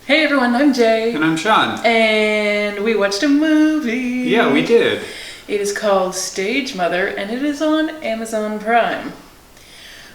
Hey everyone, I'm Jay. And I'm Sean. And we watched a movie. Yeah, we did. It is called Stage Mother and it is on Amazon Prime.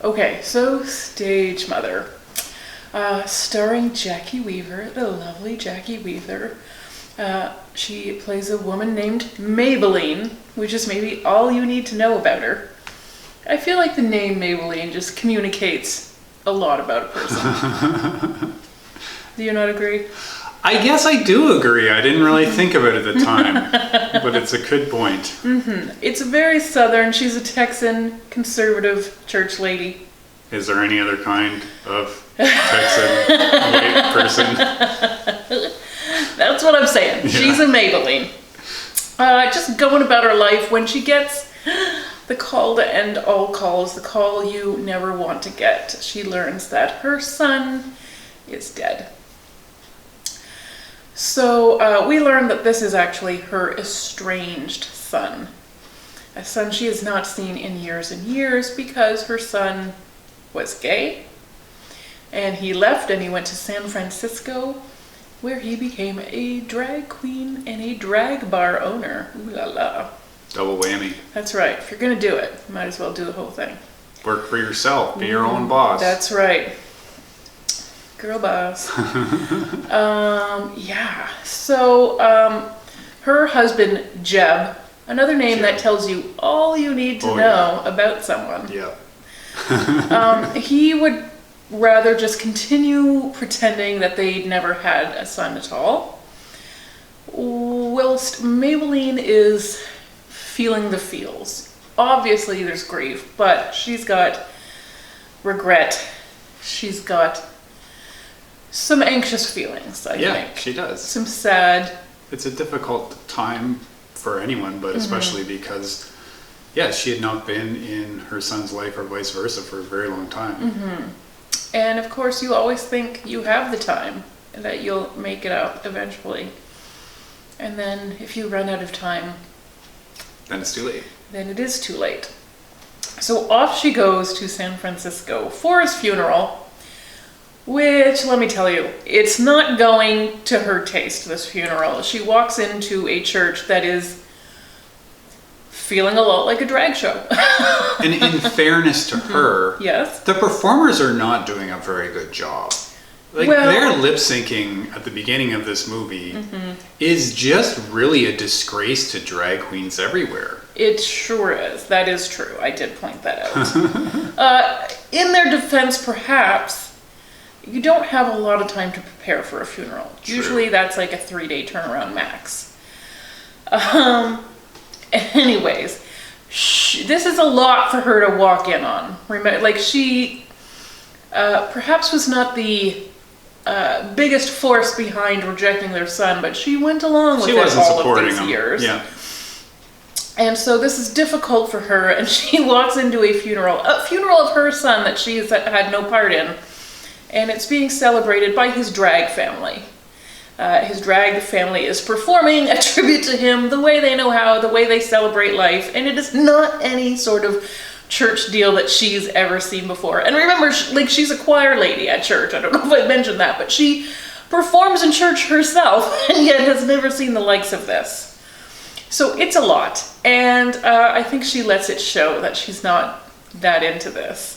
Okay, so Stage Mother. Starring Jacki Weaver, the lovely Jacki Weaver. She plays a woman named Maybelline, which is maybe all you need to know about her. I feel like the name Maybelline just communicates a lot about a person. Do you not agree? I guess I do agree. I didn't really think about it at the time, but it's a good point. Mm-hmm. It's very southern. She's a Texan conservative church lady. Is there any other kind of Texan white person? That's what I'm saying. Yeah. She's a Maybelline. Just going about her life when she gets the call to end all calls, the call you never want to get. She learns that her son is dead. So we learn that this is actually her estranged son. A son she has not seen in years and years because her son was gay. And he left and he went to San Francisco where he became a drag queen and a drag bar owner. Ooh la la. Double whammy. That's right. If you're going to do it, you might as well do the whole thing. Work for yourself. Be your own boss. That's right. Girl boss. Yeah. So her husband, Jeb, another name that tells you all you need to know about someone. Yeah. He would rather just continue pretending that they'd never had a son at all. Whilst Maybelline is feeling the feels. Obviously there's grief, but she's got regret. She's got some anxious feelings, I think. Yeah, she does. Some sad. It's a difficult time for anyone, but especially because, yeah, she had not been in her son's life or vice versa for a very long time. Mm-hmm. And of course, you always think you have the time, and that you'll make it up eventually. And then if you run out of time, then it's too late. Then it is too late. So off she goes to San Francisco for his funeral. Which, let me tell you, it's not going to her taste, this funeral. She walks into a church that is feeling a lot like a drag show. And in fairness to her, yes, the performers are not doing a very good job. Like, their lip syncing at the beginning of this movie is just really a disgrace to drag queens everywhere. It sure is. That is true. I did point that out. In their defense, perhaps, you don't have a lot of time to prepare for a funeral. True. Usually that's like a 3-day turnaround max. Anyways, this is a lot for her to walk in on. Like, she perhaps was not the biggest force behind rejecting their son, but she went along with it all of these years. Yeah. And so this is difficult for her, and she walks into a funeral of her son that she has had no part in. And it's being celebrated by his drag family. His drag family is performing a tribute to him the way they know how, the way they celebrate life, and it is not any sort of church deal that she's ever seen before. And remember, like, she's a choir lady at church. I don't know if I mentioned that, but she performs in church herself, and yet has never seen the likes of this. So it's a lot, and I think she lets it show that she's not that into this.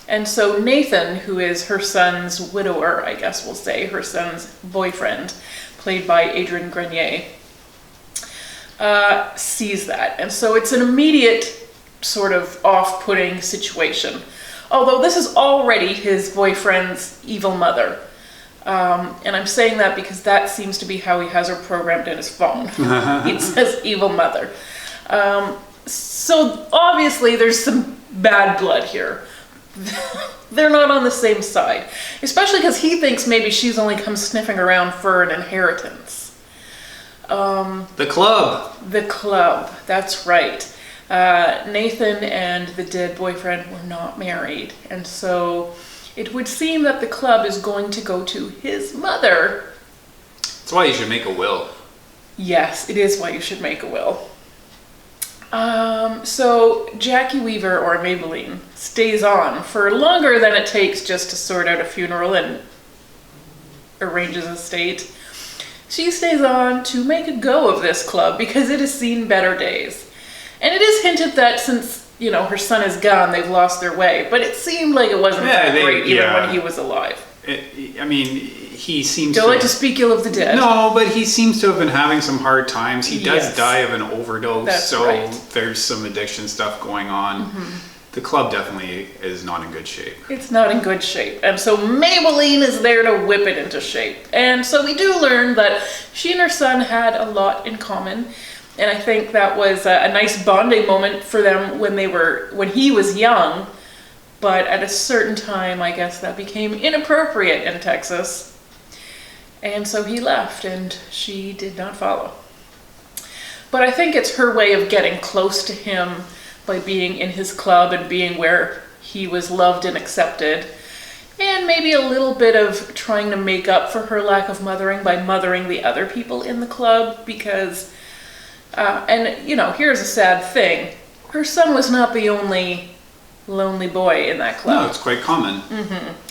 And so Nathan, who is her son's widower, I guess we'll say, her son's boyfriend, played by Adrian Grenier, sees that. And so it's an immediate sort of off-putting situation. Although this is already his boyfriend's evil mother. And I'm saying that because that seems to be how he has her programmed in his phone. It says evil mother. So obviously there's some bad blood here. They're not on the same side, especially because he thinks maybe she's only come sniffing around for an inheritance. The club, that's right. Nathan and the dead boyfriend were not married, and so it would seem that the club is going to go to his mother. That's why you should make a will. Yes, it is why you should make a will. So Jacki Weaver, or Maybelline, stays on for longer than it takes just to sort out a funeral and arranges a estate. She stays on to make a go of this club because it has seen better days. And it is hinted that since, you know, her son is gone, they've lost their way. But it seemed like it wasn't that great even when he was alive. He seems Don't like to speak ill of the dead. No, but he seems to have been having some hard times. He does die of an overdose, there's some addiction stuff going on. The club definitely is not in good shape. It's not in good shape. And so Maybelline is there to whip it into shape. And so we do learn that she and her son had a lot in common. And I think that was a nice bonding moment for them when he was young. But at a certain time, I guess that became inappropriate in Texas. And so he left and she did not follow. But I think it's her way of getting close to him by being in his club and being where he was loved and accepted. And maybe a little bit of trying to make up for her lack of mothering by mothering the other people in the club because, and you know, here's a sad thing. Her son was not the only lonely boy in that club. No, it's quite common.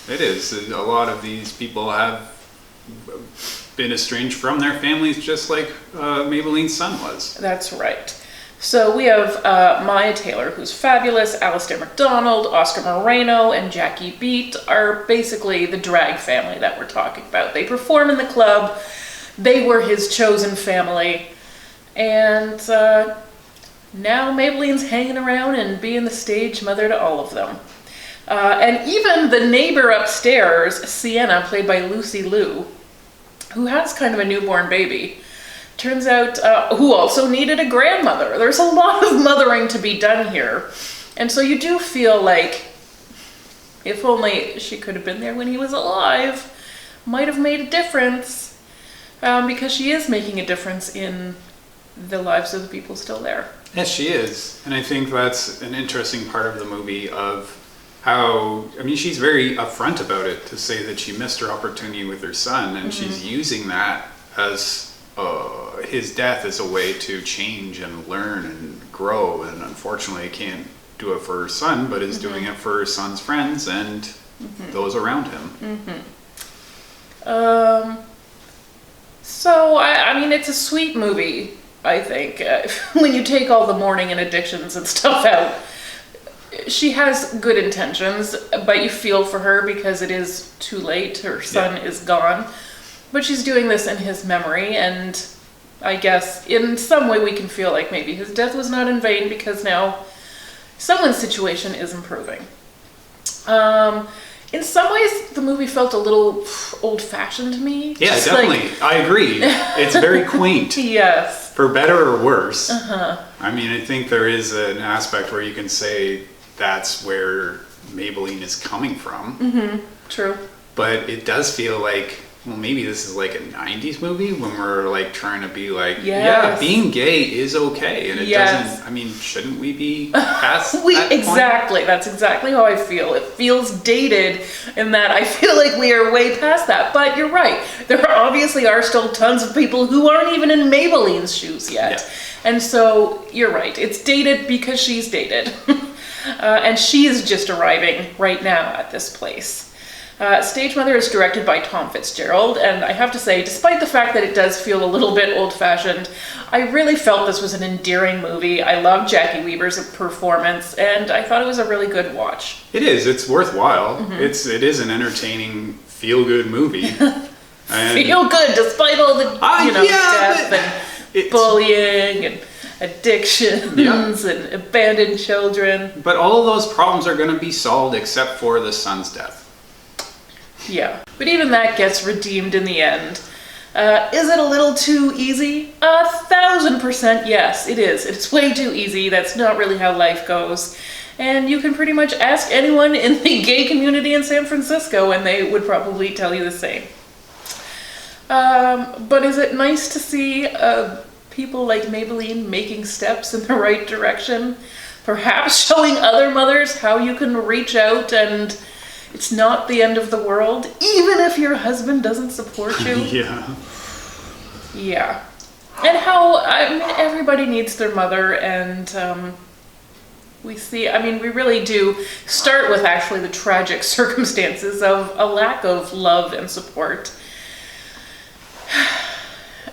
It is. A lot of these people have been estranged from their families just like Maybelline's son was. That's right. So we have Maya Taylor, who's fabulous, Allister MacDonald, Oscar Moreno, and Jacki Weaver are basically the drag family that we're talking about. They perform in the club. They were his chosen family. And now Maybelline's hanging around and being the stage mother to all of them. And even the neighbor upstairs, Sienna, played by Lucy Liu, who has kind of a newborn baby, turns out who also needed a grandmother. There's a lot of mothering to be done here. And so you do feel like if only she could have been there when he was alive, might have made a difference, because she is making a difference in the lives of the people still there. Yes, she is. And I think that's an interesting part of the movie of how, I mean, she's very upfront about it to say that she missed her opportunity with her son, and she's using that as his death as a way to change and learn and grow. And unfortunately, can't do it for her son, but is doing it for her son's friends and those around him. So, I mean, it's a sweet movie, I think. When you take all the mourning and addictions and stuff out, she has good intentions, but you feel for her because it is too late. Her son is gone. But she's doing this in his memory, and I guess in some way we can feel like maybe his death was not in vain because now someone's situation is improving. In some ways, the movie felt a little old-fashioned to me. Yeah, Just definitely. I agree. It's very quaint. Yes. For better or worse. I mean, I think there is an aspect where you can say that's where Maybelline is coming from. True. But it does feel like, well, maybe this is like a 90s movie when we're like trying to be like, yeah, being gay is okay. And it doesn't, I mean, shouldn't we be past that point? Exactly. That's exactly how I feel. It feels dated in that I feel like we are way past that. But you're right. There obviously are still tons of people who aren't even in Maybelline's shoes yet. Yeah. And so you're right. It's dated because she's dated. And she is just arriving right now at this place. Stage Mother is directed by Thom Fitzgerald, and I have to say, despite the fact that it does feel a little bit old-fashioned, I really felt this was an endearing movie. I love Jacki Weaver's performance, and I thought it was a really good watch. It is. It's worthwhile. It is an entertaining, feel-good movie. Feel good, despite all the death and bullying and addictions and abandoned children. But all of those problems are going to be solved except for the son's death. Yeah, but even that gets redeemed in the end. Is it a little too easy? 1000% yes, it is. It's way too easy. That's not really how life goes. And you can pretty much ask anyone in the gay community in San Francisco and they would probably tell you the same. But is it nice to see people like Maybelline making steps in the right direction? Perhaps showing other mothers how you can reach out and it's not the end of the world, even if your husband doesn't support you. Yeah. And how, I mean, everybody needs their mother, and we see, I mean, we really do start with actually the tragic circumstances of a lack of love and support.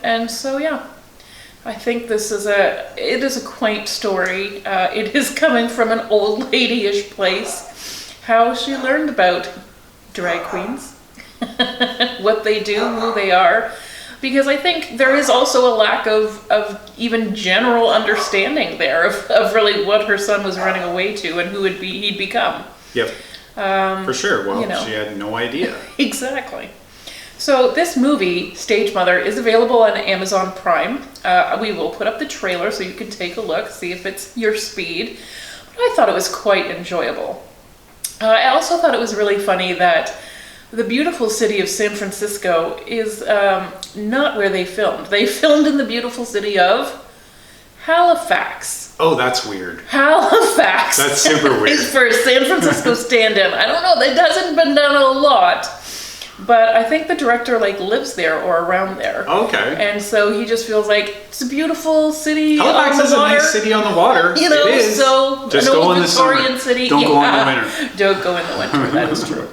And so, yeah, I think it is a quaint story. It is coming from an old lady-ish place. How she learned about drag queens, what they do, who they are. Because I think there is also a lack of even general understanding there of really what her son was running away to and who he'd become. Yep. For sure. Well, she had no idea. Exactly. So this movie, Stage Mother, is available on Amazon Prime. We will put up the trailer so you can take a look, see if it's your speed. But I thought it was quite enjoyable. I also thought it was really funny that the beautiful city of San Francisco is not where they filmed. They filmed in the beautiful city of Halifax. Oh, that's weird. Halifax. That's super weird. Is for a San Francisco stand-in. I don't know, that hasn't been done a lot. But I think the director lives there or around there. Okay. And so he just feels like it's a beautiful city Halifax on the water. is a nice city on the water. You know, it is. so just an go old in the Victorian summer. city. Don't go in the winter. Don't go in the winter, that is true.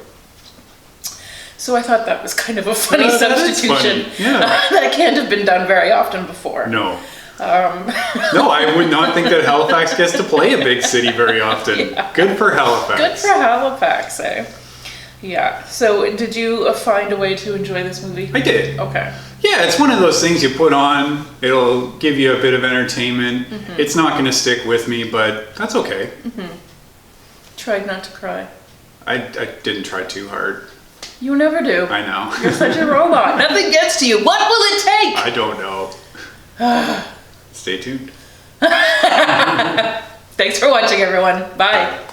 So I thought that was kind of a funny substitution. Funny. Yeah. That can't have been done very often before. No. No, I would not think that Halifax gets to play a big city very often. Yeah. Good for Halifax. Good for Halifax, eh? Yeah. So did you find a way to enjoy this movie? I did. Okay. Yeah, it's one of those things you put on. It'll give you a bit of entertainment. Mm-hmm. It's not going to stick with me, but that's okay. Mm-hmm. Tried not to cry. I didn't try too hard. You never do. I know. You're such a robot. Nothing gets to you. What will it take? I don't know. Stay tuned. Thanks for watching, everyone. Bye.